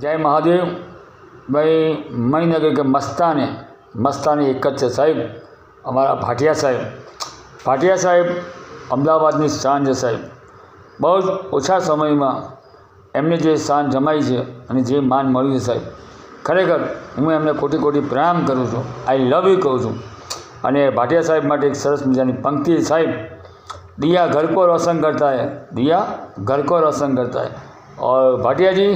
જય મહાદેવ. ભાઈ મણિનગર કે મસ્તાને એક જ છે સાહેબ, અમારા ભાટિયા સાહેબ અમદાવાદની શાન છે સાહેબ. બહુ જ ઓછા સમયમાં એમને જે શાન જમાઈ છે અને જે માન મળ્યું છે સાહેબ, ખરેખર હું એમને કોટી કોટી પ્રણામ કરું છું. આઈ લવ યુ કહું છું. અને ભાટિયા સાહેબ માટે એક સરસ મજાની પંક્તિ સાહેબ, दिया घर को रोशन करता है, दिया घर को रोशन करता है. और भाटिया जी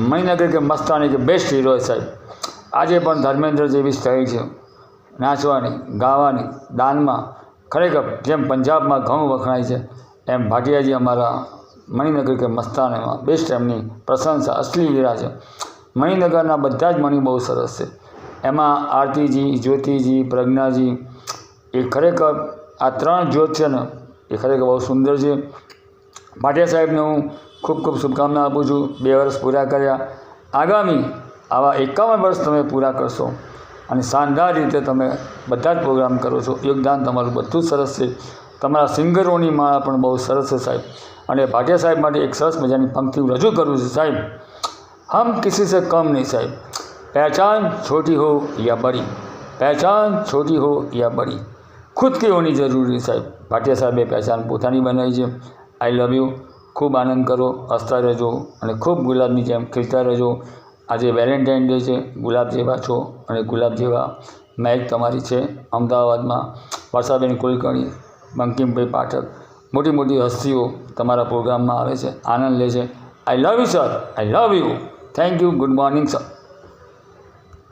मणिनगर के मस्तानी के बेस्ट हीरो साહેબ. આજે પણ ધર્મેન્દ્ર જેવી સ્ટાઇલ છે નાચવાની, ગાવાની, દાનમાં. ખરેખર જેમ પંજાબમાં ઘઉં વખણાય છે એમ ભાટિયાજી અમારા મણિનગર કે મસ્તાનેમાં બેસ્ટ, એમની પ્રશંસા અસલી હીરા છે. મણિનગરના બધા જ મણી બહુ સરસ છે. એમાં આરતીજી, જ્યોતિજી, પ્રજ્ઞાજી, એ ખરેખર આ ત્રણ જ્યોત છે ને એ ખરેખર બહુ સુંદર છે. ભાટિયા સાહેબને હું ખૂબ ખૂબ શુભકામના આપું છું. 2 વર્ષ પૂરા કર્યા, આગામી આવા 51 વર્ષ તમે પૂરા કરશો અને શાનદાર રીતે તમે બધા જ પ્રોગ્રામ કરો છો. યોગદાન તમારું બધું જ સરસ છે. તમારા સિંગરોની માળા પણ બહુ સરસ છે સાહેબ. અને ભાટિયા સાહેબ માટે એક સરસ મજાની પંક્તિ હું રજૂ કરું છું સાહેબ. હમ કિસી સે કમ નહીં સાહેબ, पहचान छोटी हो या बड़ी, पहचान छोटी हो या बड़ी, खुद की होनी જરૂરી સાહેબ. ભાટિયા સાહેબે પહેચાન પોતાની બનાવી છે. I love you. ખૂબ આનંદ કરો, હસતા રહેજો અને ખૂબ ગુલાબની જેમ ખીલતા રહેજો. આજે વેલેન્ટાઇન ડે છે, ગુલાબ જેવા છો અને ગુલાબ જેવા મહેક તમારી છે. અમદાવાદમાં વર્ષાબેન કુલકર્ણી, બંકિમભાઈ પાઠક, મોટી મોટી હસ્તીઓ તમારા પ્રોગ્રામમાં આવે છે, આનંદ લે છે. I love you sir, I love you. Thank you. Good morning sir.